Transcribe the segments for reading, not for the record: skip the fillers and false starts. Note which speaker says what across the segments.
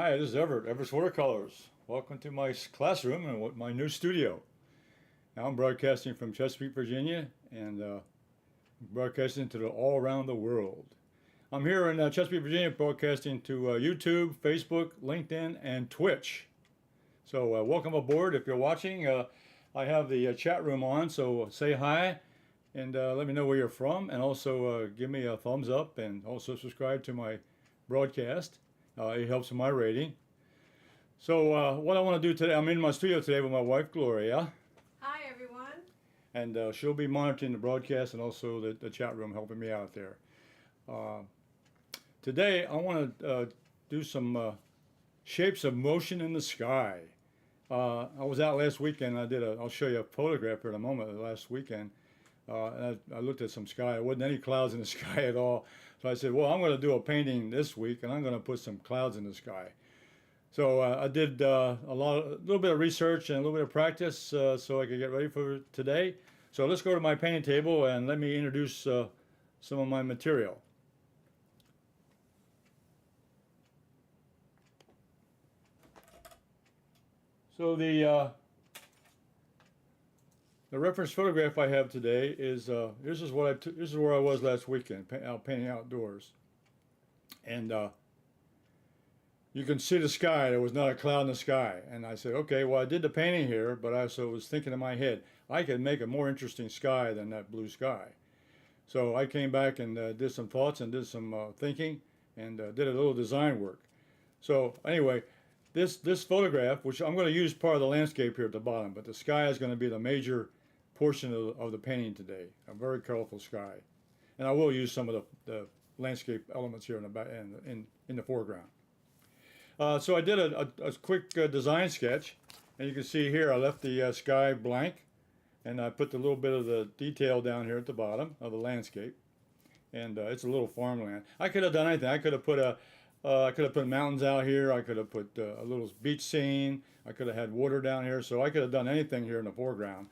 Speaker 1: Hi, this is Everett, Everett's Watercolors. Welcome to my classroom and my new studio. Now I'm broadcasting from Chesapeake, Virginia, and broadcasting to all around the world. I'm here in Chesapeake, Virginia, broadcasting to YouTube, Facebook, LinkedIn, and Twitch. So welcome aboard if you're watching. I have the chat room on, so say hi and let me know where you're from, and also give me a thumbs up and also subscribe to my broadcast. It helps in my rating. So what I want to do today, I'm in my studio today with my wife Gloria.
Speaker 2: Hi everyone.
Speaker 1: And she'll be monitoring the broadcast and also the chat room, helping me out there. Today I want to do some shapes of motion in the sky. I was out last weekend. I'll show you a photograph here in a moment. Last weekend, and I looked at some sky. There wasn't any clouds in the sky at all. So I said, well, I'm going to do a painting this week, and I'm going to put some clouds in the sky. So I did a little bit of research and a little bit of practice so I could get ready for today. So let's go to my painting table and let me introduce some of my material. So the reference photograph I have today is this is where I was last weekend out painting outdoors, and you can see the sky. There was not a cloud in the sky, and I said, okay, well I did the painting here, but I also was thinking in my head I could make a more interesting sky than that blue sky. So I came back and did some thoughts and did some thinking and did a little design work. So anyway, this photograph, which I'm going to use part of the landscape here at the bottom, but the sky is going to be the major portion of the painting today. A very colorful sky, and I will use some of the landscape elements here in the back in the foreground. So I did a quick design sketch, and you can see here I left the sky blank, and I put a little bit of the detail down here at the bottom of the landscape, and it's a little farmland. I could have done anything. I could have put mountains out here. I could have put a little beach scene. I could have had water down here. So I could have done anything here in the foreground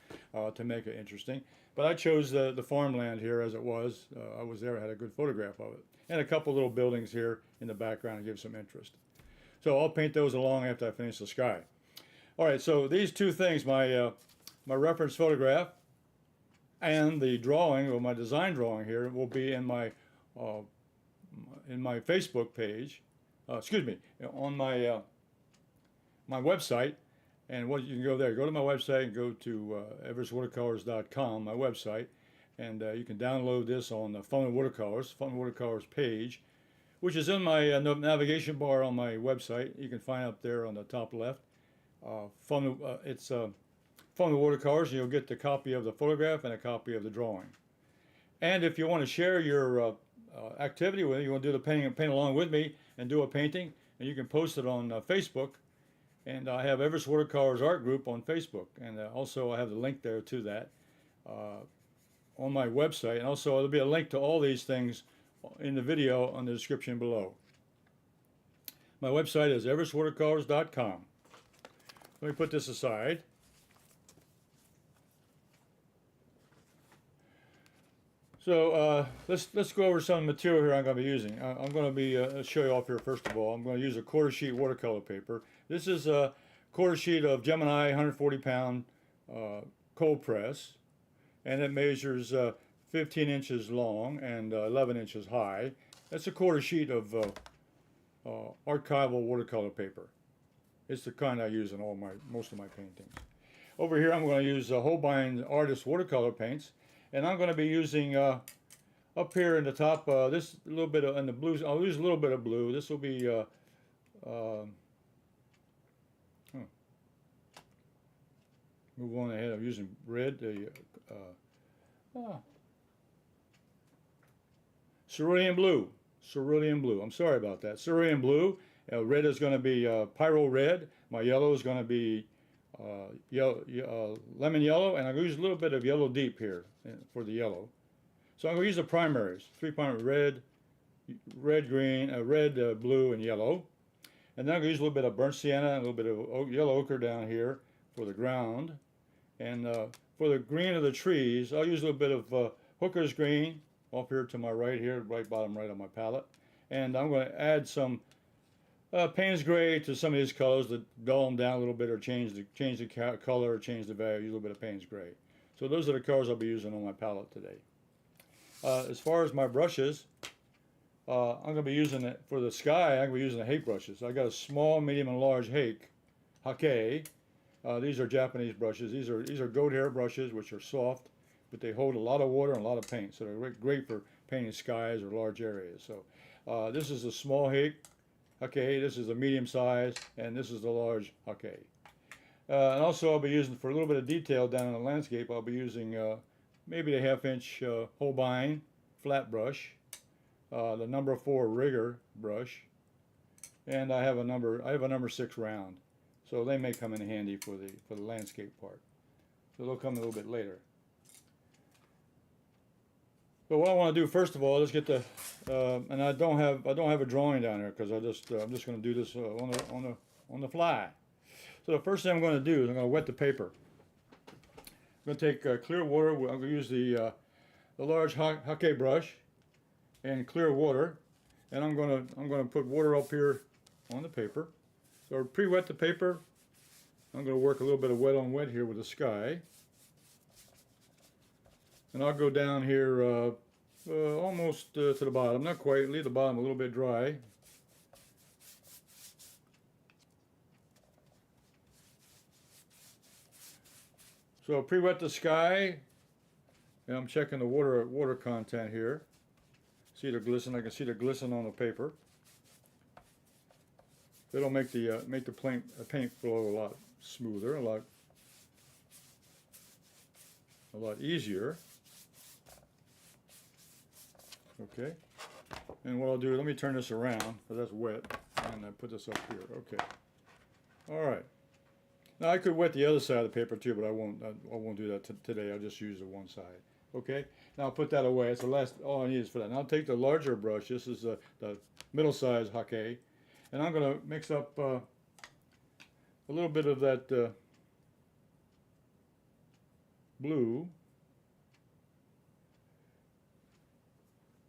Speaker 1: to make it interesting. But I chose the farmland here as it was. I was there. I had a good photograph of it. And a couple little buildings here in the background to give some interest. So I'll paint those along after I finish the sky. All right, so these two things, my reference photograph and the drawing, or my design drawing here, will be in my Facebook page, excuse me, on my my website. And what you can go there, go to my website and go to everettswatercolors.com, my website, and you can download this on the Fun with Watercolors page, which is in my navigation bar on my website. You can find up there on the top left. It's Fun with Watercolors, and you'll get the copy of the photograph and a copy of the drawing. And if you want to share your activity with me, you want to do the painting, paint along with me and do a painting, and you can post it on Facebook. And I have Everett's Watercolors art group on Facebook, and also I have the link there to that on my website. And also there'll be a link to all these things in the video on the description below. My website is everettswatercolors.com. Let me put this aside. So let's go over some material here I'm going to be using. I'm going to be show you off here first of all. I'm going to use a quarter sheet watercolor paper. This is a quarter sheet of Gemini 140-pound cold press, and it measures 15 inches long and 11 inches high. That's a quarter sheet of archival watercolor paper. It's the kind I use in most of my paintings. Over here I'm going to use Holbein artist watercolor paints. And I'm going to be using up here in the top this little bit of in the blues. I'll use a little bit of blue. This will be move on ahead. I'm using red. Cerulean Blue. Cerulean Blue. I'm sorry about that. Cerulean Blue. Red is going to be Pyrrole Red. My yellow is going to be lemon yellow, and I'm going to use a little bit of yellow deep here for the yellow. So I'm going to use the primaries, 3 primaries: red, green, blue, and yellow. And then I'm going to use a little bit of burnt sienna and a little bit of yellow ochre down here for the ground. And for the green of the trees, I'll use a little bit of Hooker's green off here to my right here, right bottom right on my palette. And I'm going to add some Payne's gray to some of these colors to dull them down a little bit or change the color or change the value. Use a little bit of Payne's gray. So those are the colors I'll be using on my palette today. As far as my brushes, I'm going to be using it for the sky. I'm going to be using the Hake brushes. I got a small, medium, and large Hake. These are Japanese brushes. These are goat hair brushes, which are soft, but they hold a lot of water and a lot of paint. So they're great for painting skies or large areas. So this is a small Hake. This is a medium size, and this is the large Hake. And also I'll be using, for a little bit of detail down in the landscape, I'll be using maybe a 1/2 inch Holbein flat brush, the number 4 rigger brush, and I have a number 6 round. So they may come in handy for the landscape part. So they'll come a little bit later. But what I want to do first of all is get the and I don't have a drawing down here because I'm just going to do this on the fly. So the first thing I'm going to do is I'm going to wet the paper. I'm going to take clear water. I'm going to use the large Hake brush and clear water, and I'm going to put water up here on the paper. So pre-wet the paper. I'm going to work a little bit of wet on wet here with the sky. And I'll go down here almost to the bottom, not quite, leave the bottom a little bit dry. So pre-wet the sky, and I'm checking the water content here. See the glisten? I can see the glisten on the paper. It'll make the paint flow a lot smoother, a lot easier. Okay, and what I'll do, let me turn this around because that's wet, and I put this up here. Okay, all right. Now I could wet the other side of the paper too, but I won't do that today. I'll just use the one side. Okay, now I'll put that away. It's the last. All I need is for that. Now I'll take the larger brush. This is the middle size Hake, and I'm going to mix up a little bit of that blue,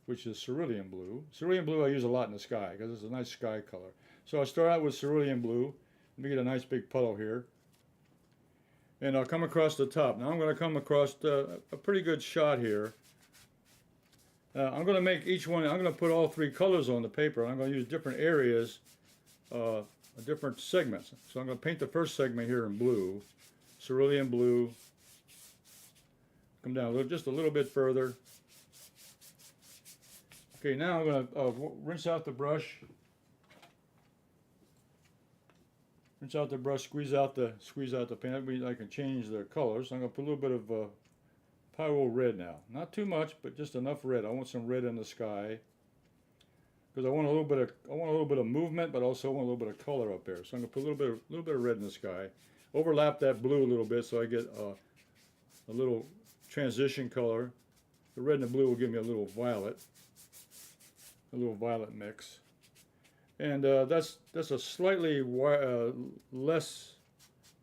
Speaker 1: which is Cerulean Blue. Cerulean Blue I use a lot in the sky because it's a nice sky color. So I'll start out with Cerulean Blue. Let me get a nice big puddle here. And I'll come across the top. Now I'm going to come across a pretty good shot here. I'm going to make each one, I'm going to put all 3 colors on the paper. I'm going to use different areas, different segments. So I'm going to paint the first segment here in blue, Cerulean Blue. Come down just a little bit further. Okay, now I'm going to rinse out the brush. Rinse out the brush, squeeze out the paint. That way I can change the colors. I'm going to put a little bit of Pyrrole Red now. Not too much, but just enough red. I want some red in the sky because I want a little bit of movement, but also I want a little bit of color up there. So I'm going to put a little bit of red in the sky. Overlap that blue a little bit so I get a little transition color. The red and the blue will give me a little violet mix. And that's a slightly less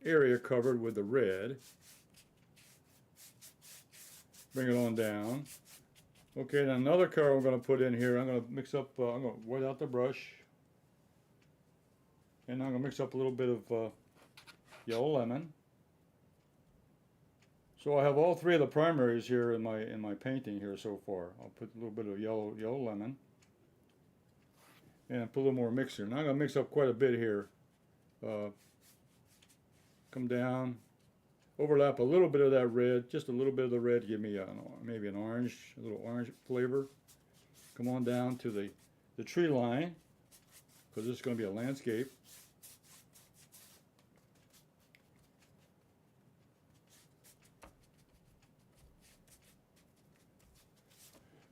Speaker 1: area covered with the red. Bring it on down. Okay, then another color I'm going to put in here. I'm going to mix up, I'm going to wet out the brush. And I'm going to mix up a little bit of yellow lemon. So I have all 3 of the primaries here in my painting here so far. I'll put a little bit of yellow lemon. And put a little more mixer. Now I'm going to mix up quite a bit here. Come down, overlap a little bit of that red, just a little bit of the red, give me maybe a little orange flavor. Come on down to the tree line, because this is going to be a landscape.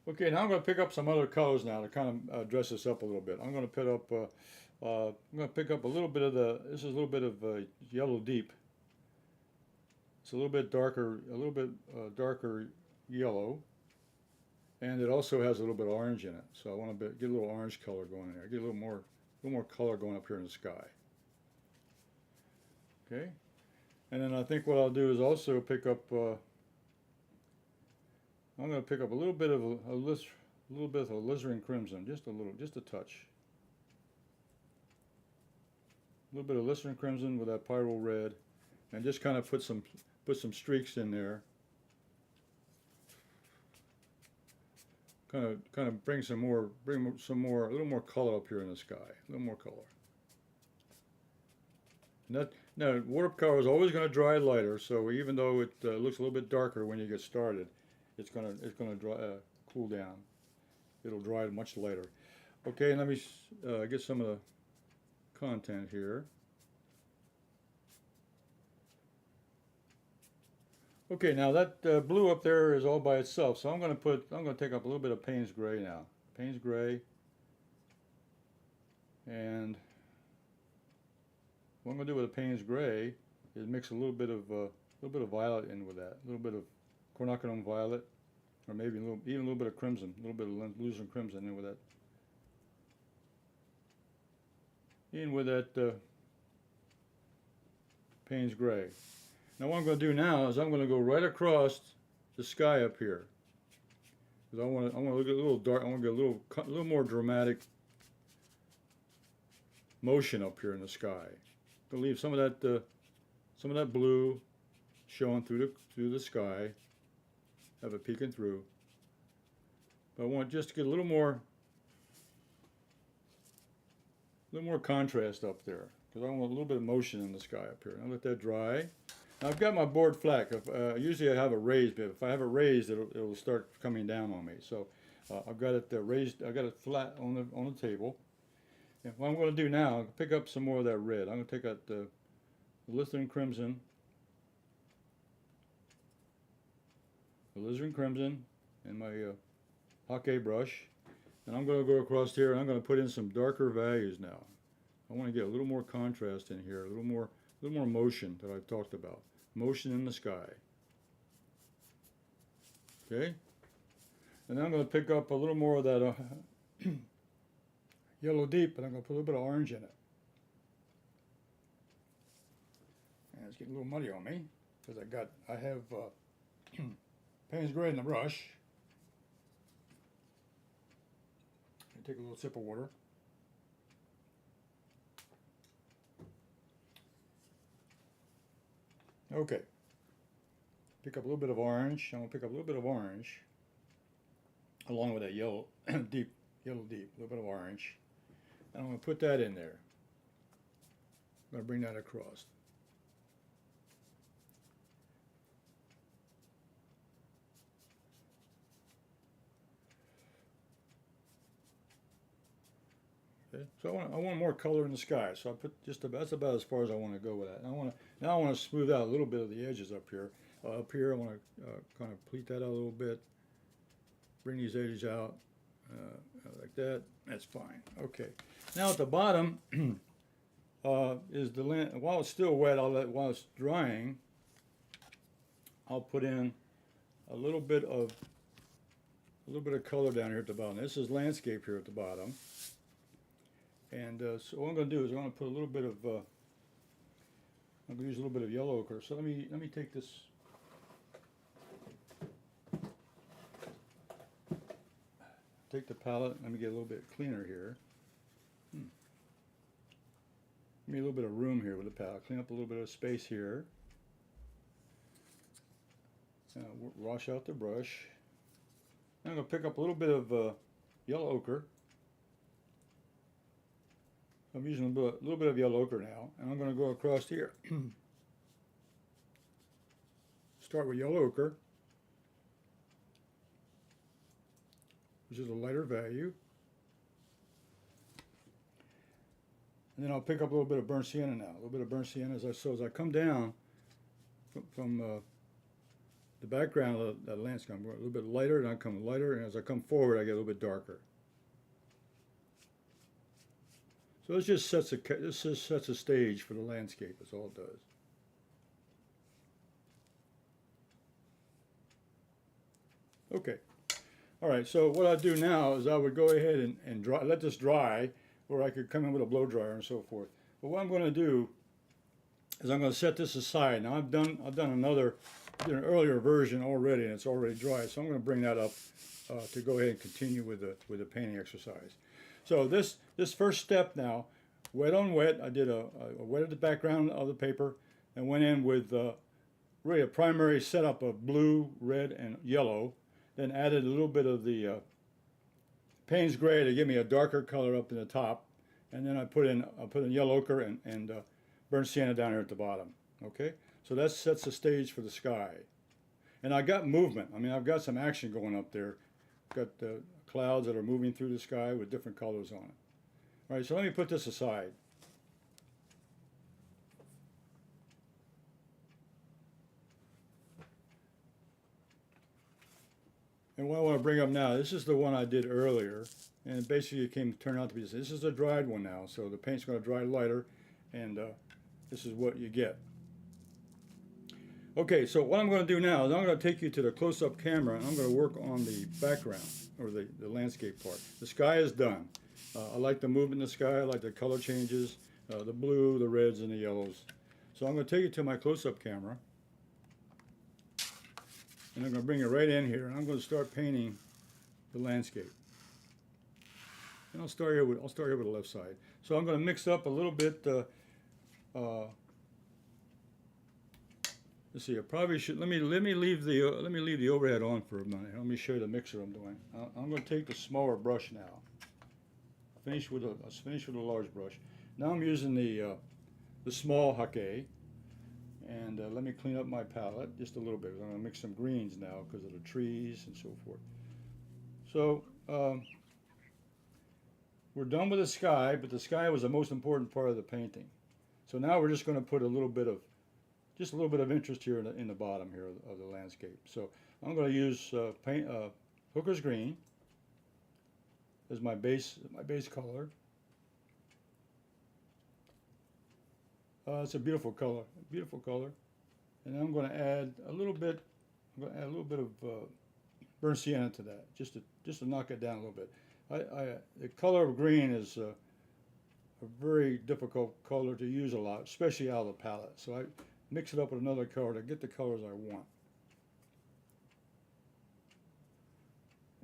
Speaker 1: Okay, now I'm going to pick up some other colors now to kind of dress this up a little bit. I'm going to pick up a little bit of this is a little bit of yellow deep. It's a little bit darker yellow, and it also has a little bit of orange in it. So I want to get a little orange color going in there. Get a little more color going up here in the sky. Okay, and then I think what I'll do is also pick up. I'm going to pick up a little bit of alizarin crimson, just a touch. little bit of Listerine Crimson with that Pyrrole Red, and just kind of put some streaks in there. Kind of bring a little more color up here in the sky, a little more color. Now, watercolor is always going to dry lighter, so even though it looks a little bit darker when you get started, it's going to dry, cool down. It'll dry much later. Okay, and let me get some of the content here. Okay, now that blue up there is all by itself, so I'm going to take up a little bit of Payne's Gray now. Payne's Gray, and what I'm going to do with the Payne's Gray is mix a little bit of violet in with that, a little bit of quinacridone violet, or maybe even a little bit of crimson, a little bit of Lucerne Crimson in with that. Payne's Gray. Now what I'm going to do now is I'm going to go right across the sky up here, because I want to look at a little dark. I want to get a little more dramatic motion up here in the sky. I'm going to leave some of that blue showing through the sky, have it peeking through. But I want just to get a little more contrast up there, because I want a little bit of motion in the sky up here. I'll let that dry. Now I've got my board flat. Usually I have it raised, but if I have it raised, it'll start coming down on me. So I've got it raised. I got it flat on the table. And what I'm going to do now, I'll pick up some more of that red. I'm going to take out the Listerine Crimson, and my Hake brush, and I'm going to go across here, and I'm going to put in some darker values now. I want to get a little more contrast in here, a little more motion that I've talked about. Motion in the sky. Okay? And then I'm going to pick up a little more of that yellow deep, but I'm going to put a little bit of orange in it. And it's getting a little muddy on me, because I have Payne's Gray in the brush. Take a little sip of water. Okay. Pick up a little bit of orange. I'm going to pick up a little bit of orange along with that yellow deep, a little bit of orange. And I'm going to put that in there. I'm going to bring that across. Okay. So I want more color in the sky. So I put that's about as far as I want to go with that. And now I want to smooth out a little bit of the edges up here. I want to kind of pleat that out a little bit. Bring these edges out like that. That's fine. Okay. Now at the bottom is the lint. While it's still wet, while it's drying, I'll put in a little bit of color down here at the bottom. This is landscape here at the bottom. And so what I'm going to do is I'm going to put a little bit of I'm going to use a little bit of yellow ochre. So let me take this. Take the palette. Let me get a little bit cleaner here. Give me a little bit of room here with the palette. Clean up a little bit of space here. Wash out the brush. Now I'm going to pick up a little bit of yellow ochre. I'm using a little bit of yellow ochre now, and I'm going to go across here. Start with yellow ochre, which is a lighter value. And then I'll pick up a little bit of burnt sienna now. A little bit of burnt sienna as I come down from the background of that landscape. I'm going a little bit lighter, and I come lighter, and as I come forward, I get a little bit darker. So this just sets a stage for the landscape. That's all it does. Okay. All right. So what I do now is I would go ahead and let this dry, or I could come in with a blow dryer and so forth. But what I'm going to do is I'm going to set this aside. Now I've done an earlier version already, and it's already dry. So I'm going to bring that up to go ahead and continue with the painting exercise. So this first step now, wet on wet. I did a wetted the background of the paper and went in with really a primary setup of blue, red, and yellow. Then added a little bit of the Payne's gray to give me a darker color up in the top, and then I put in yellow ochre and burnt sienna down here at the bottom. Okay, so that sets the stage for the sky. And I got movement. I mean, I've got some action going up there. Got the clouds that are moving through the sky with different colors on it. All right, so let me put this aside. And what I want to bring up now, this is the one I did earlier, and basically it turned out to be this. This is a dried one now, so the paint's going to dry lighter, and this is what you get. Okay, so what I'm going to do now is I'm going to take you to the close-up camera, and I'm going to work on the background, or the landscape part. The sky is done. I like the movement in the sky, I like the color changes, the blue, the reds, and the yellows. So I'm going to take you to my close-up camera. And I'm going to bring it right in here, and I'm going to start painting the landscape. And I'll start here with the left side. So I'm going to mix up a little bit. Let's see. I probably should let me leave the overhead on for a minute. Let me show you the mixer I'm doing. I'm going to take the smaller brush now. Finish with a large brush. Now I'm using the Small Hake. And let me clean up my palette just a little bit. I'm going to mix some greens now because of the trees and so forth. So we're done with the sky, but the sky was the most important part of the painting. So now we're just going to put a little bit of interest here in the bottom here of the landscape. So I'm going to use Hooker's green as my base color. It's a beautiful color, and I'm going to add a little bit. Of burnt sienna to that, just to knock it down a little bit. The color of green is a very difficult color to use a lot, especially out of the palette. So I mix it up with another color to get the colors I want.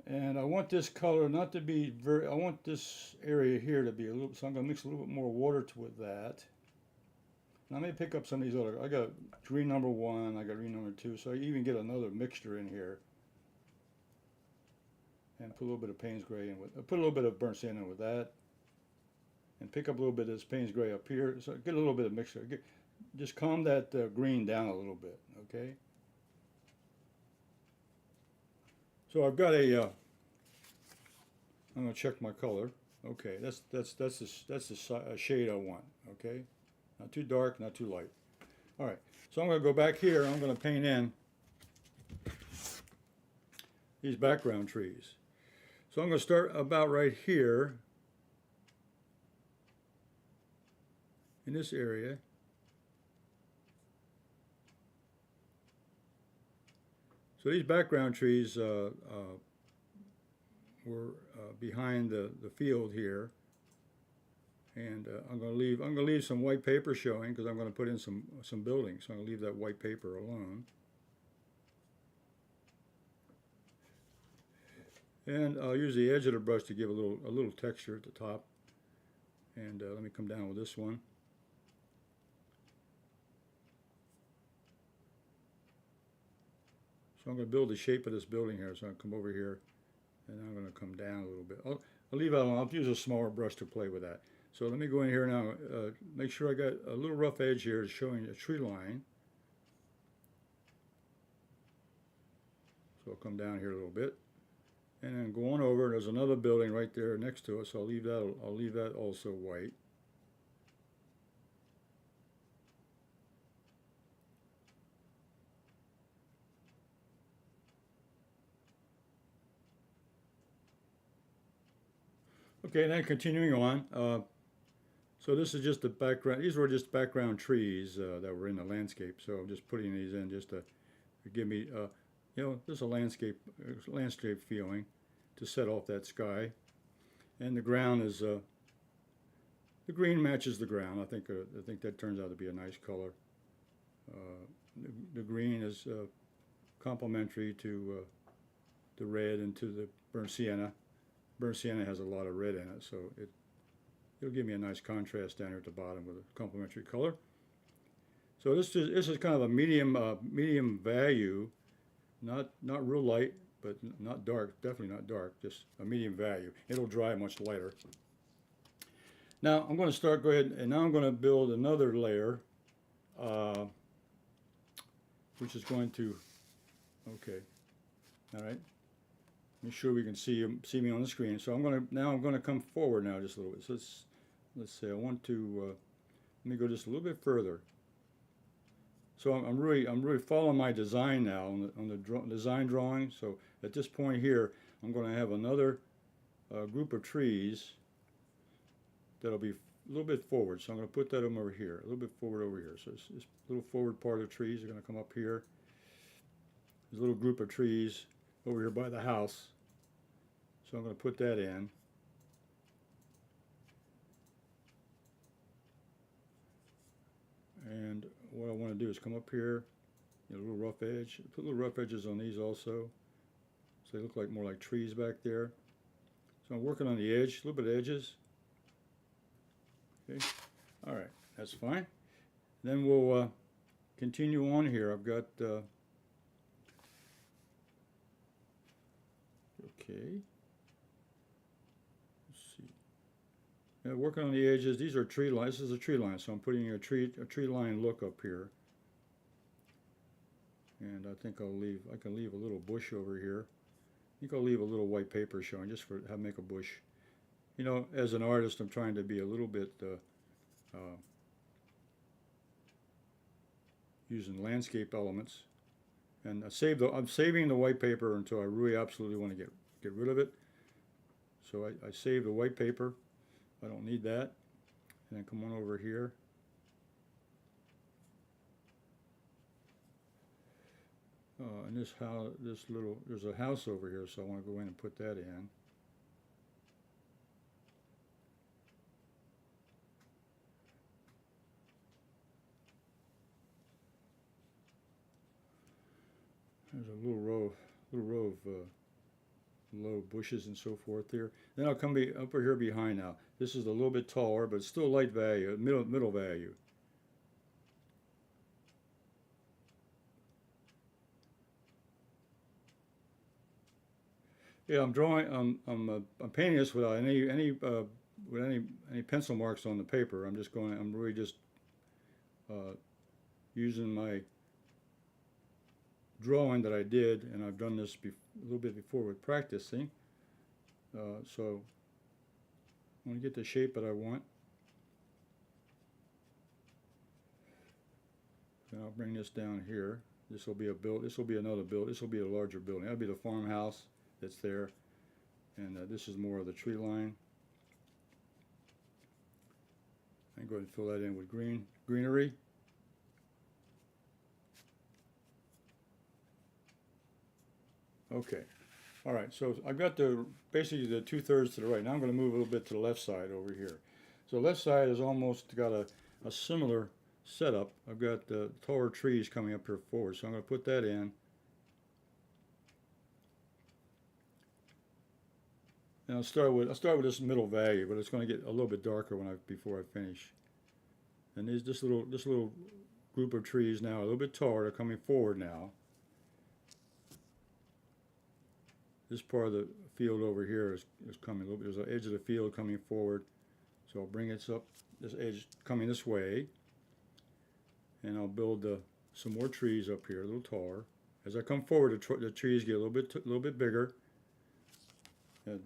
Speaker 1: And I want this color not to be very. I want this area here to be a little. So I'm going to mix a little bit more water with that. Now let me pick up some of these other. I got green number 1, I got green number 2, so I even get another mixture in here. And put a little bit of Payne's gray in with. Put a little bit of burnt sienna in with that. And pick up a little bit of this Payne's gray up here. So get a little bit of mixture. Just calm that green down a little bit, okay? So I've got a. I'm gonna check my color. Okay, that's the shade I want. Okay. Not too dark, not too light. All right, so I'm going to go back here. I'm going to paint in these background trees. So I'm going to start about right here in this area. So these background trees were behind the field here. And I'm going to leave some white paper showing because I'm going to put in some buildings. So I'm going to leave that white paper alone. And I'll use the edge of the brush to give a little texture at the top. And let me come down with this one. So I'm going to build the shape of this building here. So I'll come over here, and I'm going to come down a little bit. I'll leave that alone. I'll use a smaller brush to play with that. So let me go in here now, make sure I got a little rough edge here showing a tree line. So I'll come down here a little bit. And then go on over, there's another building right there next to it, so I'll leave that also white. Okay, then continuing on. So this is just the background. These were just background trees that were in the landscape. So I'm just putting these in just to give me, just a landscape feeling to set off that sky. And the ground is the green matches the ground. I think that turns out to be a nice color. The green is complementary to the red and to the burnt sienna. Burnt sienna has a lot of red in it, so it'll give me a nice contrast down here at the bottom with a complementary color. So this is kind of a medium value, not real light, but not dark, definitely not dark, just a medium value. It'll dry much lighter. Now I'm going to go ahead, and now I'm going to build another layer, which is going to, okay, all right. Make sure we can see me on the screen. So I'm going to come forward now just a little bit. So let's say I want to let me go just a little bit further. So I'm really following my design now on the design drawing. So at this point here, I'm going to have another group of trees that'll be a little bit forward. So I'm going to put that over here, a little bit forward over here. So this little forward part of the trees are going to come up here. There's a little group of trees over here by the house. So I'm going to put that in. And what I want to do is come up here, a little rough edge, put little rough edges on these also, so they look like more like trees back there. So I'm working on the edge, a little bit of edges. Okay, all right, that's fine. Then we'll continue on here. I've got, okay, let's see. Now working on the edges, these are tree lines. This is a tree line, so I'm putting a tree line look up here. And I think I can leave a little bush over here. I think I'll leave a little white paper showing just for make a bush. You know, as an artist, I'm trying to be a little bit using landscape elements. And I'm saving the white paper until I really absolutely want to get rid of it. So I save the white paper. I don't need that. And then come on over here. And there's a house over here, so I want to go in and put that in. There's a little row of low bushes and so forth here. Then I'll come up here behind now. This is a little bit taller, but still light value, middle value. Yeah, I'm painting this without any pencil marks on the paper. I'm really just using my drawing that I did, and I've done this a little bit before with practicing. So I want to get the shape that I want. And I'll bring this down here. This will be another build. This will be a larger building. That'll be the farmhouse that's there, and this is more of the tree line. I'm going to fill that in with greenery. Okay, all right. So I've got basically the 2/3 to the right. Now I'm going to move a little bit to the left side over here. So the left side has almost got a similar setup. I've got the taller trees coming up here forward, so I'm going to put that in. And I'll start with this middle value, but it's going to get a little bit darker before I finish. And this little group of trees now, a little bit taller, they're coming forward now. This part of the field over here is coming a little bit. There's an edge of the field coming forward, so I'll bring it up. This edge coming this way, and I'll build some more trees up here, a little taller. As I come forward, the trees get a little bit bigger. A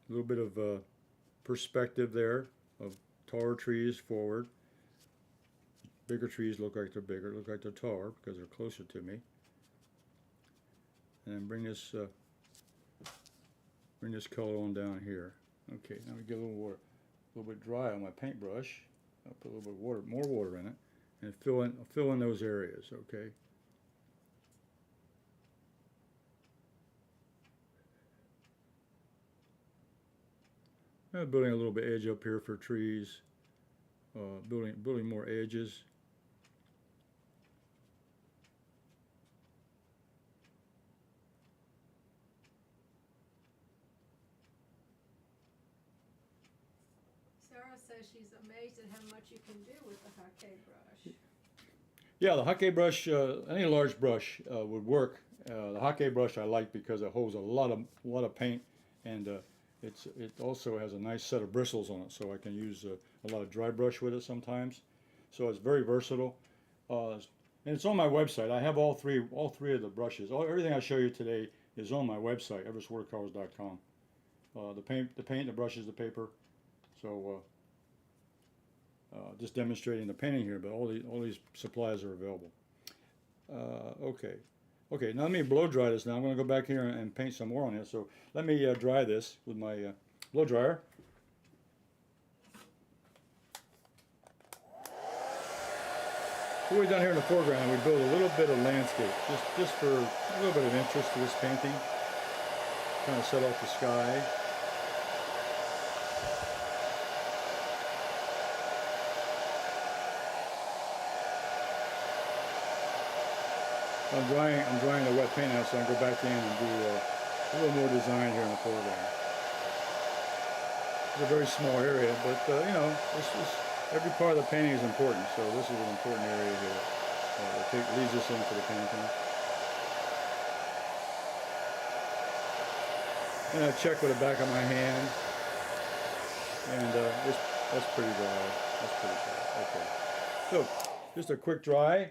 Speaker 1: little bit of perspective there of taller trees forward. Bigger trees look like they're bigger, look like they're taller because they're closer to me. And then bring this color on down here. Okay, now we get a little bit dry on my paintbrush. I'll put a little bit more water in it, and fill in those areas. Okay. Building a little bit edge up here for trees, building more edges.
Speaker 2: Sarah said she's amazed at how much you can do with the Hake brush.
Speaker 1: Yeah, the Hake brush, any large brush would work. The Hake brush I like because it holds a lot of paint, and it also has a nice set of bristles on it, so I can use a lot of dry brush with it sometimes. So it's very versatile, and it's on my website. I have all three of the brushes. Everything I show you today is on my website, everettswatercolors.com. The paint, the brushes, the paper. So just demonstrating the painting here, but all these supplies are available. Okay. Now let me blow dry this. Now I'm going to go back here and paint some more on it. So let me dry this with my blow dryer. So what we've done here in the foreground, we build a little bit of landscape, just for a little bit of interest to this painting. Kind of set off the sky. I'm drying the wet paint out, so I can go back in and do a little more design here in the foreground. It's a very small area, but you know, every part of the painting is important, so this is an important area here. It leads us into the painting. And I check with the back of my hand, and that's pretty dry. That's pretty dry. Okay. So, just a quick dry.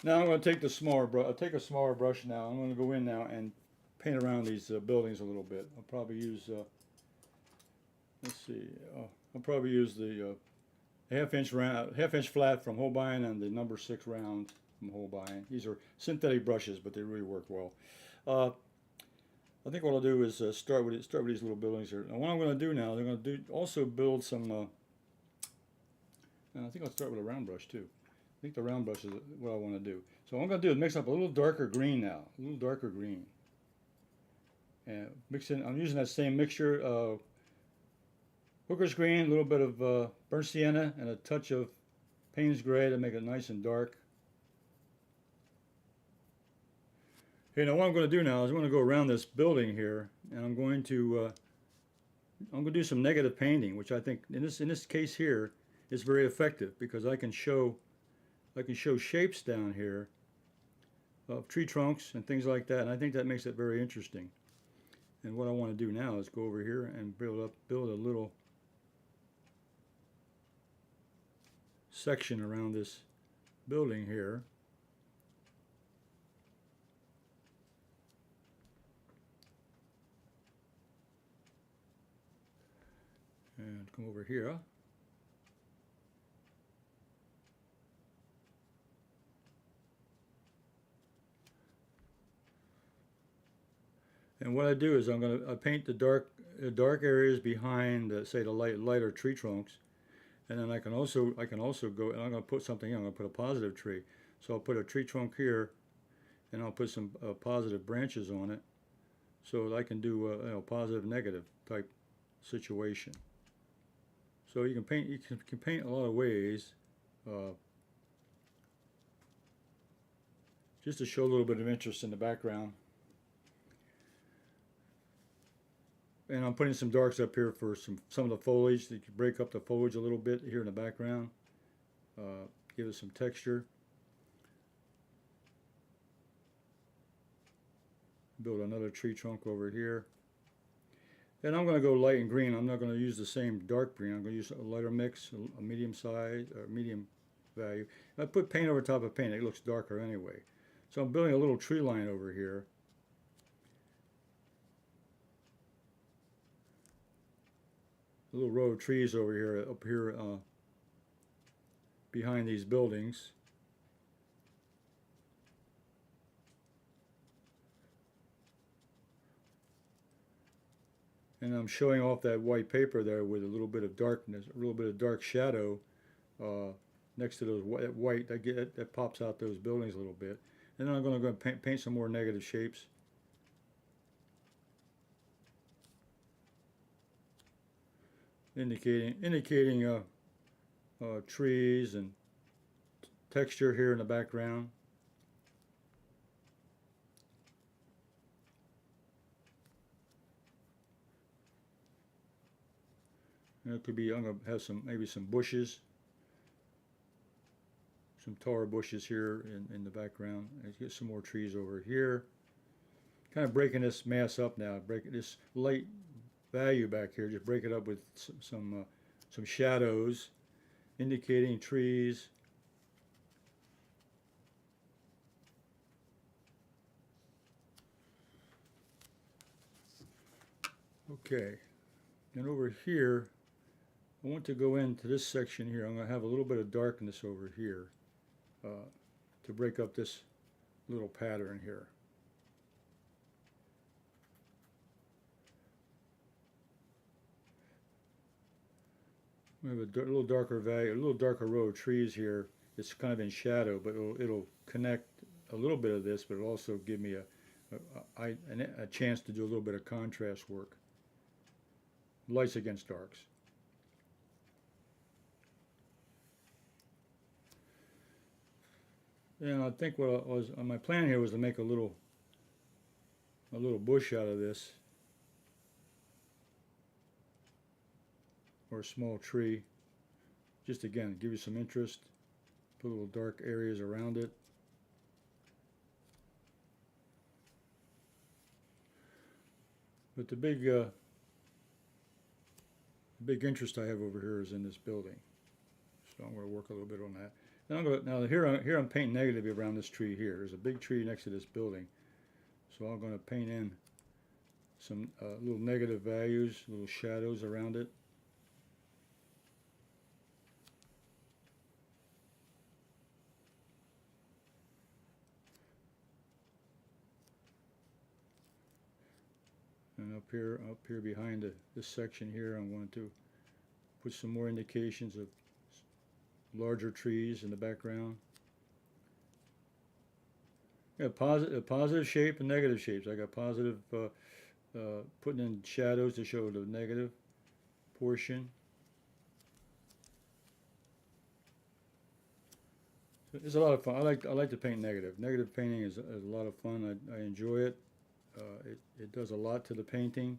Speaker 1: Now I'm going to take the smaller brush. I'll take a smaller brush now. I'm going to go in now and paint around these buildings a little bit. I'll probably use, let's see, I'll probably use the half-inch flat from Holbein and the number 6 round from Holbein. These are synthetic brushes, but they really work well. I think what I'll do is start with these little buildings here. And what I'm going to do now, I'm going to also build some. I think I'll start with a round brush too. I think the round brush is what I want to do. So what I'm going to do is mix up a little darker green now, a little darker green. And mix in, I'm using that same mixture, Hooker's green, a little bit of burnt sienna, and a touch of Payne's gray to make it nice and dark. Okay, now what I'm going to do now is I'm going to go around this building here, and I'm going to do some negative painting, which I think in this case here is very effective because I can show shapes down here of tree trunks and things like that, and I think that makes it very interesting. And what I want to do now is go over here and build a little section around this building here. And come over here. And what I do is I'm going to paint the dark areas behind, say, the lighter tree trunks, and then I can also go, and I'm going to put something in. I'm going to put a positive tree. So I'll put a tree trunk here, and I'll put some positive branches on it, so that I can do a positive negative type situation. So you can paint a lot of ways, just to show a little bit of interest in the background. And I'm putting some darks up here for some of the foliage. You can break up the foliage a little bit here in the background. Give it some texture. Build another tree trunk over here. And I'm going to go light and green. I'm not going to use the same dark green. I'm going to use a lighter mix, a medium size, or medium value. If I put paint over top of paint, it looks darker anyway. So I'm building a little tree line over here. A little row of trees over here, up here behind these buildings. And I'm showing off that white paper there with a little bit of darkness, a little bit of dark shadow next to those white. That pops out those buildings a little bit. And then I'm going to go paint some more negative shapes. Indicating trees and texture here in the background. And it could be, I'm going to have some, maybe some bushes, some taller bushes here in the background. And get some more trees over here. Kind of breaking this mass up now, breaking this light value back here, just break it up with some shadows, indicating trees. Okay, and over here, I want to go into this section here. I'm going to have a little bit of darkness over here to break up this little pattern here. We have a little darker value, a little darker row of trees here. It's kind of in shadow, but it'll connect a little bit of this, but it'll also give me a chance to do a little bit of contrast work. Lights against darks. And I think what was my plan here was to make a little bush out of this, or a small tree. Just again, give you some interest. Put little dark areas around it. But the big interest I have over here is in this building, so I'm going to work a little bit on that. Now here I'm painting negative around this tree here. There's a big tree next to this building, so I'm going to paint in some little negative values, little shadows around it. And up here behind this section here, I'm going to put some more indications of larger trees in the background. Yeah, positive shape and negative shapes. I got positive, putting in shadows to show the negative portion. So it's a lot of fun. I like to paint negative. Negative painting is a lot of fun. I enjoy it. It does a lot to the painting.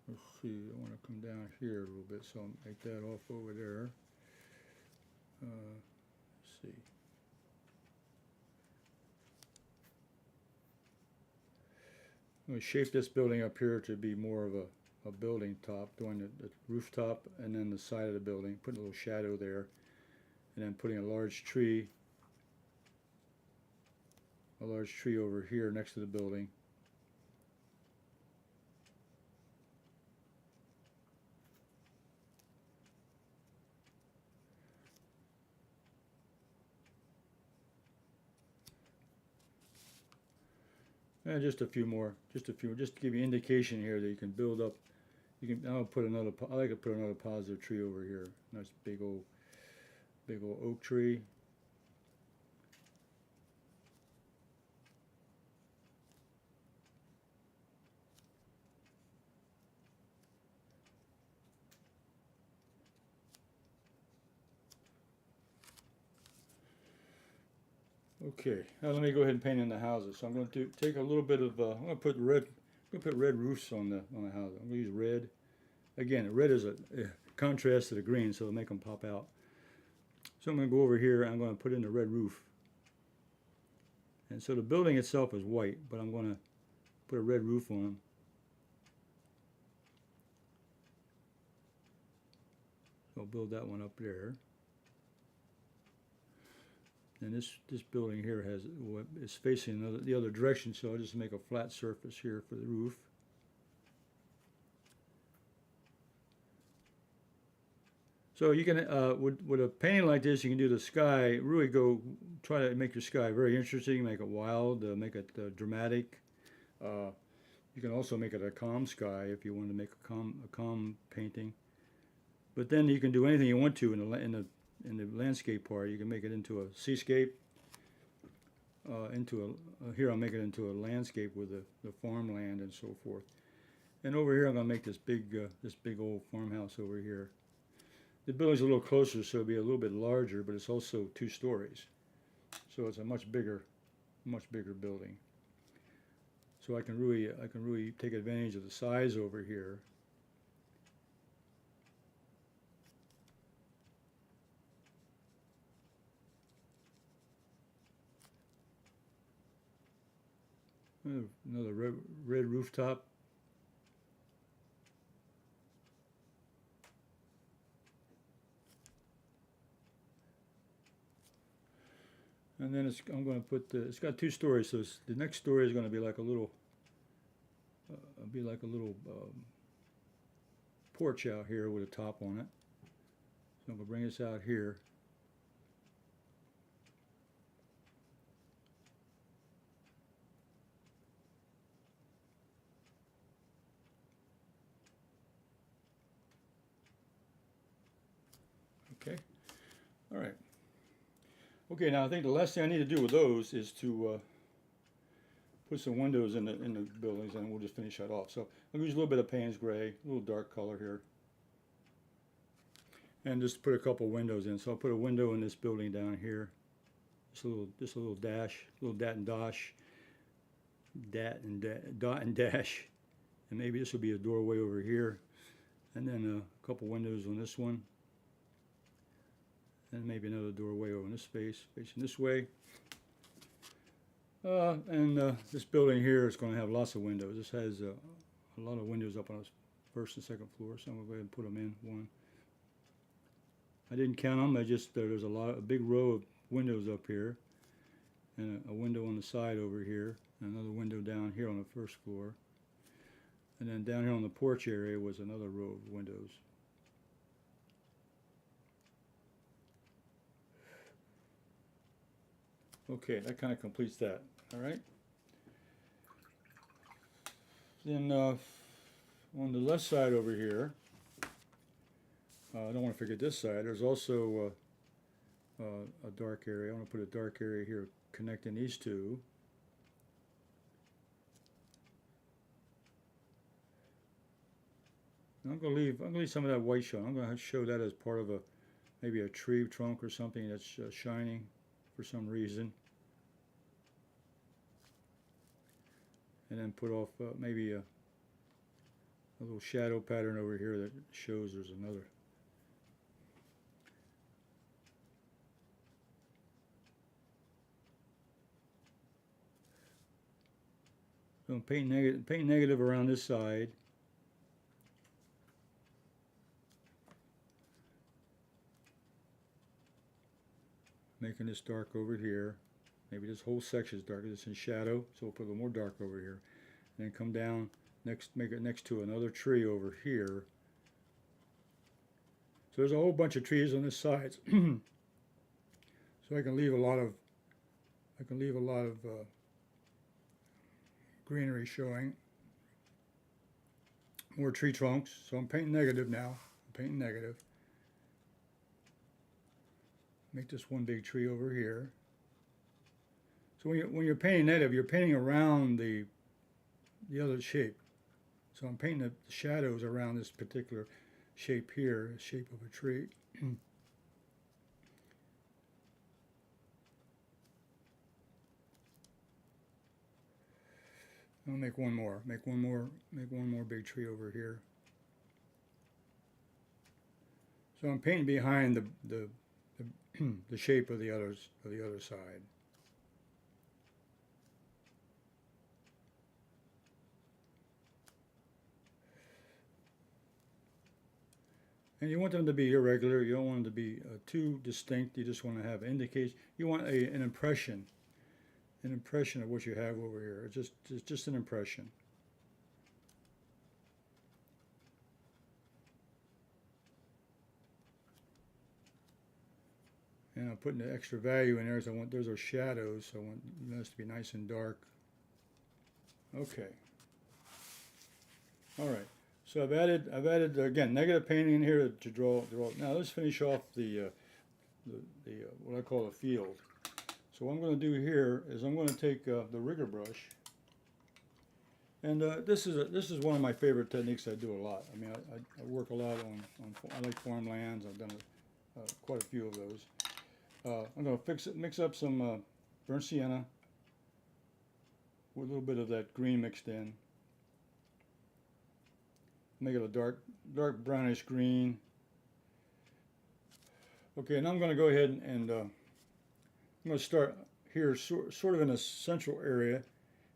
Speaker 1: Let's see, I want to come down here a little bit, so I'll make that off over there. Let's see. I'm going to shape this building up here to be more of a building top, doing the rooftop and then the side of the building, putting a little shadow there, and then putting a large tree over here next to the building. And just a few more, just to give you indication here that you can build up. I like to put another positive tree over here. Nice big old oak tree. Okay, now let me go ahead and paint in the houses. So I'm going to take a little bit of, I'm going to put red roofs on the house. I'm going to use red. Again, red is a contrast to the green, so it'll make them pop out. So I'm going to go over here and I'm going to put in the red roof. And so the building itself is white, but I'm going to put a red roof on them. So I'll build that one up there. And this building here is facing the other direction, so I'll just make a flat surface here for the roof. So you can, with a painting like this, you can do the sky, really try to make your sky very interesting, make it wild, make it dramatic. You can also make it a calm sky if you want to make a calm painting. But then you can do anything you want to in the landscape part. You can make it into a seascape. Here I'll make it into a landscape with the farmland and so forth. And over here I'm going to make this big old farmhouse over here. The building's a little closer, so it'll be a little bit larger, but it's also 2 stories. So it's a much bigger building. so I can really take advantage of the size over here. Another red rooftop. And then I'm going to put it's got 2 stories, so the next story is going to be like a little, porch out here with a top on it. So I'm going to bring this out here. Okay, all right. Okay, now I think the last thing I need to do with those is to put some windows in the buildings, and we'll just finish that off. So I'll use a little bit of Payne's gray, a little dark color here, and just put a couple windows in. So I'll put a window in this building down here, just a little dash, a little dot and dash, and maybe this will be a doorway over here, and then a couple windows on this one. And maybe another doorway over in this space, facing this way. This building here is going to have lots of windows. This has a lot of windows up on the first and second floor, so I'm going to go ahead and put them in one. I didn't count them. There's a big row of windows up here, and a window on the side over here, and another window down here on the first floor, and then down here on the porch area was another row of windows. Okay, that kind of completes that. All right. Then on the left side over here, I don't want to forget this side. There's also a dark area. I want to put a dark area here connecting these two. And I'm going to leave some of that white shown. I'm going to show that as part of maybe a tree trunk or something that's shining for some reason. And then put off maybe a little shadow pattern over here that shows there's another. So paint negative around this side. Making this dark over here. Maybe this whole section is darker. It's in shadow, so we'll put a little more dark over here. And then come down make it next to another tree over here. So there's a whole bunch of trees on this side. So I can leave a lot of greenery showing. More tree trunks. So I'm painting negative now. I'm painting negative. Make this one big tree over here. So when you're painting negative, you're painting around the other shape. So I'm painting the shadows around this particular shape here, the shape of a tree. I'll make one more big tree over here. So I'm painting behind the shape of the other side. And you want them to be irregular. You don't want them to be too distinct. You just want to have indication. You want an impression of what you have over here. It's just an impression. And I'm putting the extra value in there. So those are shadows. So I want this to be nice and dark. Okay. All right. So I've added again negative painting in here to draw. Now let's finish off the what I call a field. So what I'm going to do here is I'm going to take the rigger brush, and this is one of my favorite techniques I do a lot. I mean, I work a lot on I like farmlands. I've done quite a few of those. I'm going to mix up some burnt sienna with a little bit of that green mixed in. Make it a dark brownish green. Okay, now I'm going to go ahead and I'm going to start here, sort of in a central area,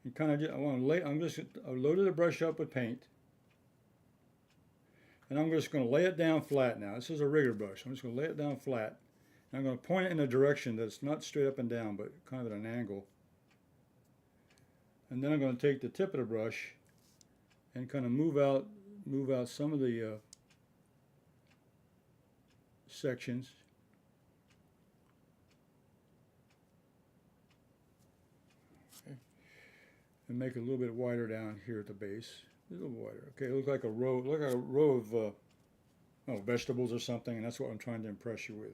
Speaker 1: and kind of I loaded the brush up with paint, and I'm just going to lay it down flat now. This is a rigger brush. I'm just going to lay it down flat, and I'm going to point it in a direction that's not straight up and down, but kind of at an angle. And then I'm going to take the tip of the brush and kind of move out some of the sections. Okay. And make it a little bit wider down here at the base. A little wider. Okay, it looks like a row of vegetables or something, and that's what I'm trying to impress you with.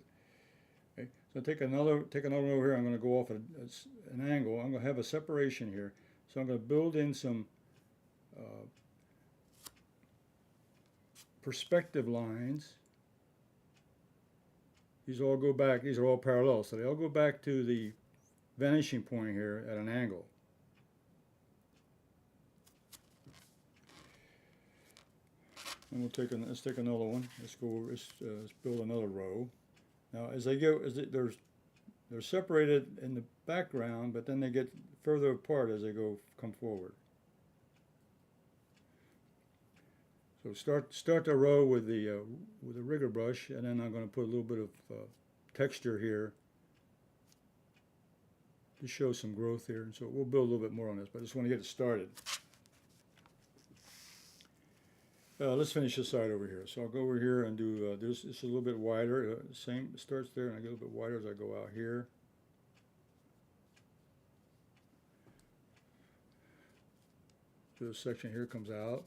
Speaker 1: Okay, so take another row here. I'm going to go off an angle. I'm going to have a separation here. So I'm going to build in some perspective lines. These all go back. These are all parallel, so they all go back to the vanishing point here at an angle. And let's take another one. Let's build another row. Now, they're separated in the background, but then they get further apart as they come forward. So start the row with the rigger brush, and then I'm going to put a little bit of texture here to show some growth here. And so we'll build a little bit more on this, but I just want to get it started. Let's finish this side over here. So I'll go over here and do this. It's a little bit wider. Same starts there, and I get a little bit wider as I go out here. So this section here comes out,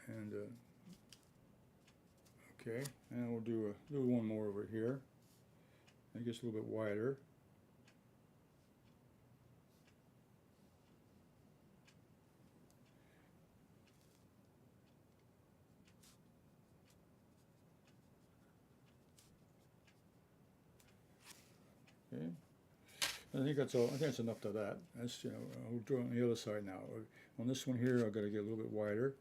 Speaker 1: and okay, and we'll do one more over here. It gets a little bit wider. Okay, I think that's all. I think that's enough of that. That's, I'll draw on the other side now. On this one here, I've got to get a little bit wider.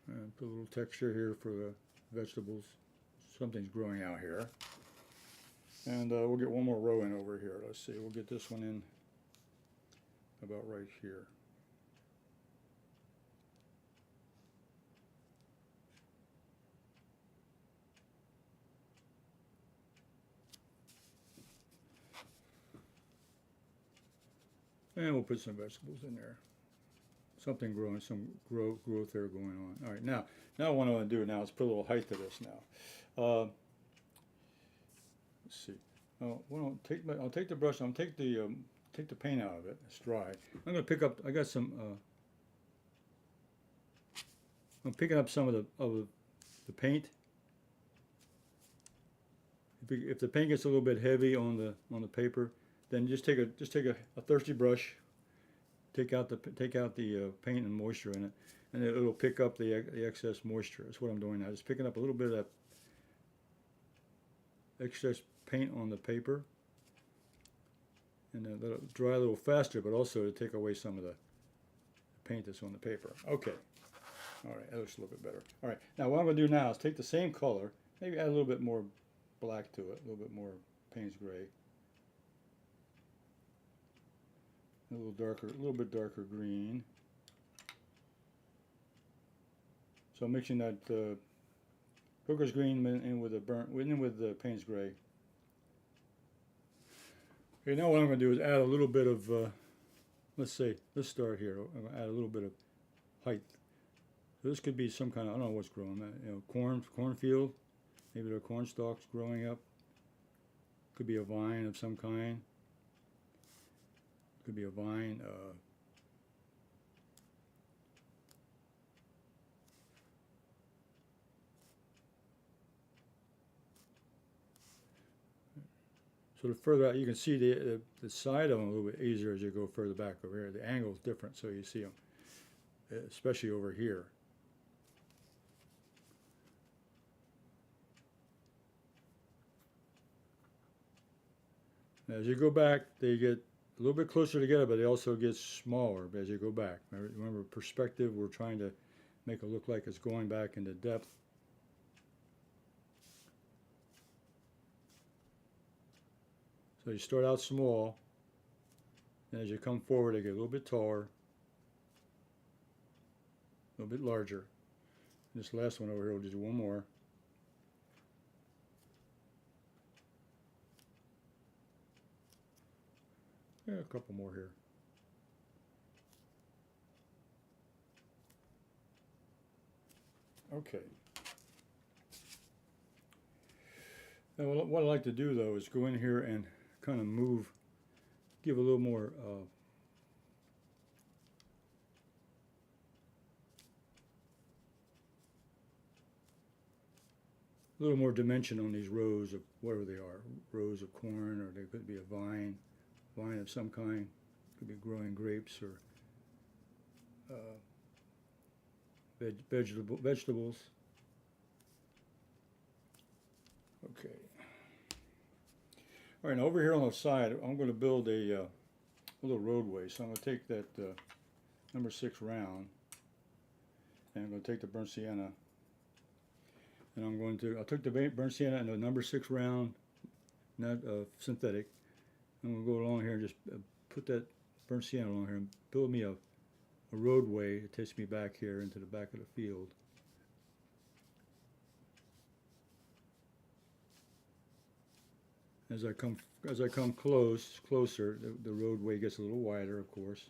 Speaker 1: And put a little texture here for the vegetables. Something's growing out here. And we'll get one more row in over here. Let's see. We'll get this one in about right here. And we'll put some vegetables in there. Something growing, some growth there going on. All right, now what I want to do now is put a little height to this now. Let's see. I'll take the brush. I'll take the paint out of it. It's dry. I'm going to pick up. I got some. I'm picking up some of the paint. If the paint gets a little bit heavy on the paper, then just take a thirsty brush, take out the paint and moisture in it, and it'll pick up the excess moisture. That's what I'm doing now. Just picking up a little bit of that excess paint on the paper, and then let it dry a little faster, but also to take away some of the paint that's on the paper. Okay. All right, that looks a little bit better. All right, now what I'm going to do now is take the same color, maybe add a little bit more black to it, a little bit more Payne's gray. A little bit darker green. So I'm mixing that Hooker's green in with the Payne's gray. Okay, now what I'm going to do is add a little bit of, let's start here. I'm going to add a little bit of height. So this could be some kind of, I don't know what's growing, cornfield. Maybe there are corn stalks growing up. Could be a vine of some kind. Could be a vine. So the further out, you can see the side of them a little bit easier as you go further back over here. The angle is different, so you see them, especially over here. As you go back, they get a little bit closer together, but they also get smaller as you go back. Remember, perspective, we're trying to make it look like it's going back into depth. So you start out small, and as you come forward, they get a little bit taller, a little bit larger. This last one over here, we'll just do one more. Yeah, a couple more here. Okay. Now, what I like to do though is go in here and kind of move, give a little more dimension on these rows of whatever they are, rows of corn, or they could be a vine of some kind, could be growing grapes or vegetables. Okay. All right, now over here on the side, I'm going to build a little roadway. So I'm going to take that number 6 round, and I'm going to take the burnt sienna, and I took the burnt sienna and the number 6 round, not synthetic. I'm going to go along here and just put that burnt sienna along here and build me a roadway that takes me back here into the back of the field. As I come closer, the roadway gets a little wider, of course.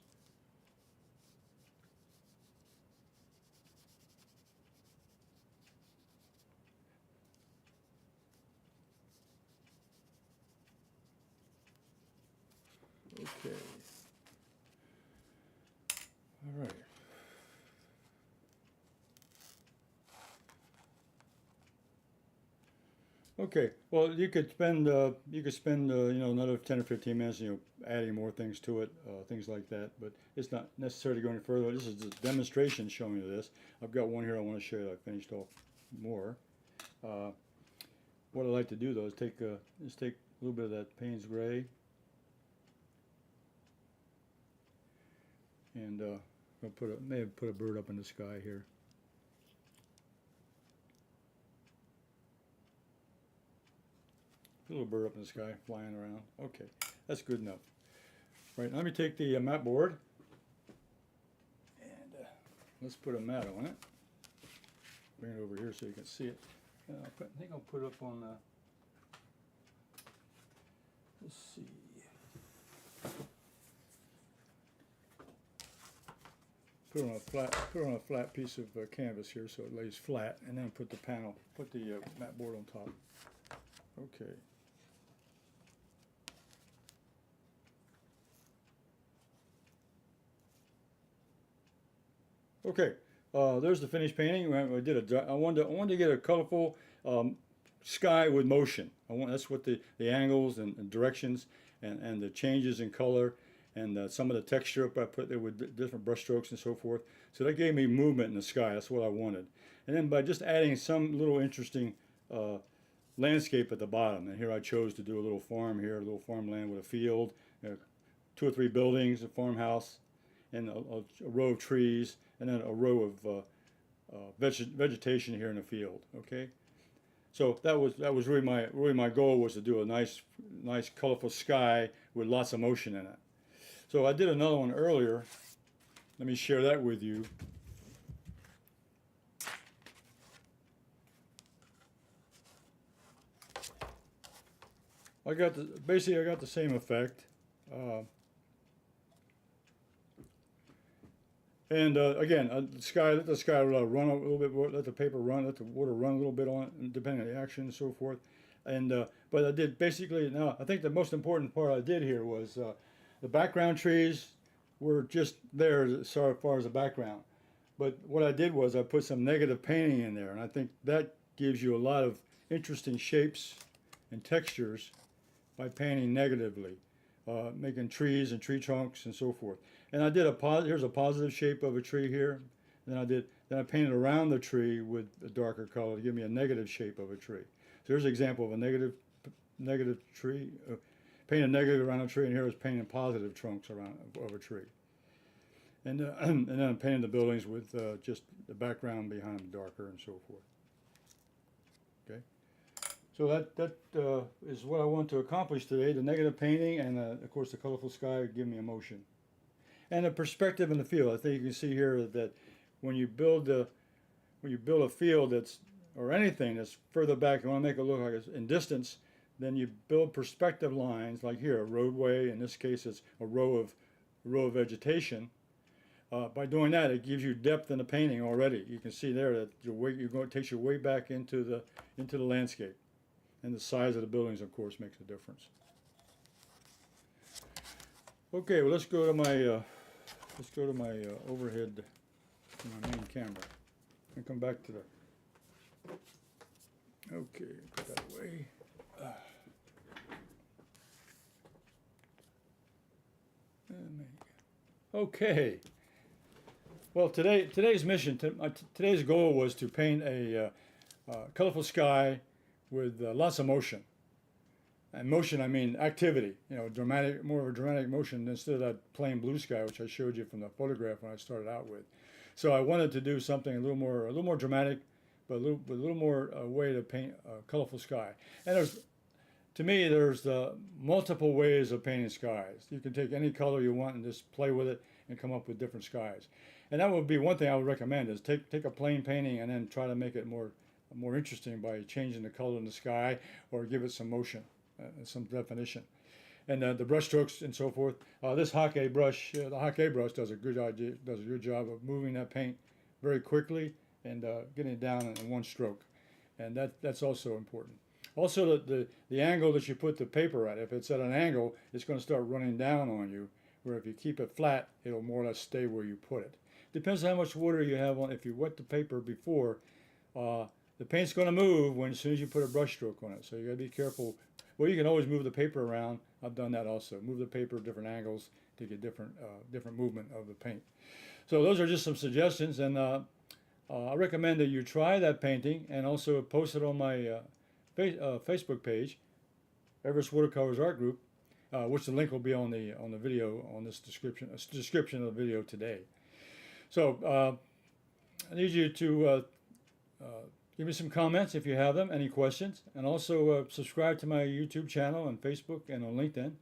Speaker 1: Okay. All right. Okay. Well, you could spend another 10 or 15 minutes, adding more things to it, things like that. But it's not necessary to go any further. This is a demonstration showing you this. I've got one here I want to show you that I finished off more. What I like to do though is take a little bit of that Payne's gray, and I'll may have put a bird up in the sky here. A little bird up in the sky flying around. Okay, that's good enough. Right, let me take the mat board, and let's put a mat on it. Bring it over here so you can see it. I think I'll put it up on, let's see. Put it on a flat piece of canvas here so it lays flat, and then put the mat board on top. Okay. Okay, there's the finished painting. I wanted to get a colorful sky with motion. That's what the angles and directions and the changes in color and some of the texture I put there with different brush strokes and so forth. So that gave me movement in the sky. That's what I wanted. And then by just adding some little interesting landscape at the bottom. And here I chose to do a little farm here, a little farmland with a field, 2 or 3 buildings, a farmhouse, and a row of trees, and then a row of vegetation here in the field. Okay, so that was really my goal, was to do a nice colorful sky with lots of motion in it. So I did another one earlier. Let me share that with you. Basically I got the same effect. And again, let the sky run a little bit, let the paper run, let the water run a little bit on it, depending on the action and so forth. And but I did basically, now I think the most important part I did here was the background trees were just there as far as the background. But what I did was I put some negative painting in there, and I think that gives you a lot of interesting shapes and textures by painting negatively, making trees and tree trunks and so forth. And I did here's a positive shape of a tree here. And then I painted around the tree with a darker color to give me a negative shape of a tree. So here's an example of a negative tree. painted negative around a tree, and here is painting positive trunks around of a tree. And and then I'm painting the buildings with just the background behind them darker and so forth. Okay, so that is what I want to accomplish today: the negative painting, and of course the colorful sky give me emotion, and the perspective in the field. I think you can see here that when you build a field that's or anything that's further back, you want to make it look like it's in distance. Then you build perspective lines, like here, a roadway. In this case, it's a row of vegetation. By doing that, it gives you depth in the painting already. You can see there that it takes you way back into the landscape, and the size of the buildings, of course, makes a difference. Okay, well, let's go to my overhead, my main camera, and come back to the. Okay, put that away. Okay. Well, today's mission, today's goal was to paint a colorful sky with lots of motion. And motion, I mean activity. You know, more of a dramatic motion instead of that plain blue sky, which I showed you from the photograph when I started out with. So I wanted to do something a little more dramatic, but a little more way to paint a colorful sky. And to me, there's multiple ways of painting skies. You can take any color you want and just play with it and come up with different skies. And that would be one thing I would recommend: is take a plain painting and then try to make it more interesting by changing the color in the sky or give it some motion, some definition. And the brush strokes and so forth. This Hake brush, the Hake brush does a good job of moving that paint very quickly and getting it down in one stroke. And that's also important. Also, the angle that you put the paper at. If it's at an angle, it's going to start running down on you. Where if you keep it flat, it'll more or less stay where you put it. Depends on how much water you have on. If you wet the paper before, the paint's going to move as soon as you put a brush stroke on it. So you got to be careful. Well, you can always move the paper around. I've done that also. Move the paper at different angles to get different movement of the paint. So those are just some suggestions, and I recommend that you try that painting and also post it on my Facebook page, Everett's Watercolors Art Group, which the link will be on the video on this description of the video today. So I need you to give me some comments if you have them, any questions, and also subscribe to my YouTube channel on Facebook and on LinkedIn.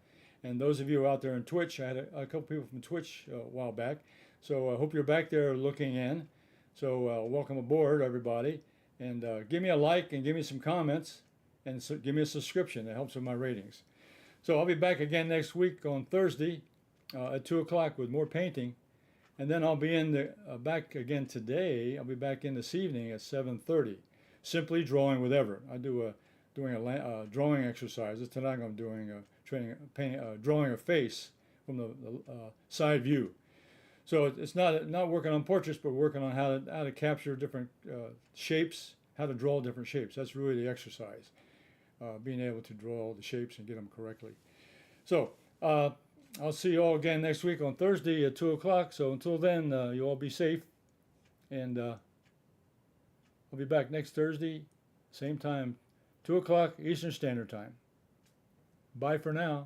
Speaker 1: And those of you out there on Twitch, I had a couple people from Twitch a while back, so I hope you're back there looking in. So welcome aboard, everybody, and give me a like and give me some comments, and give me a subscription. That helps with my ratings. So I'll be back again next week on Thursday at 2 o'clock with more painting. And then I'll be back again today. I'll be back in this evening at 7:30. Simply drawing with Everett. I doing a drawing exercises. Tonight I'm doing drawing a face from the side view. So it's not working on portraits, but working on how to capture different shapes, how to draw different shapes. That's really the exercise. Being able to draw the shapes and get them correctly. So I'll see you all again next week on Thursday at 2 o'clock. So until then, you all be safe. And I'll be back next Thursday, same time, 2 o'clock Eastern Standard Time. Bye for now.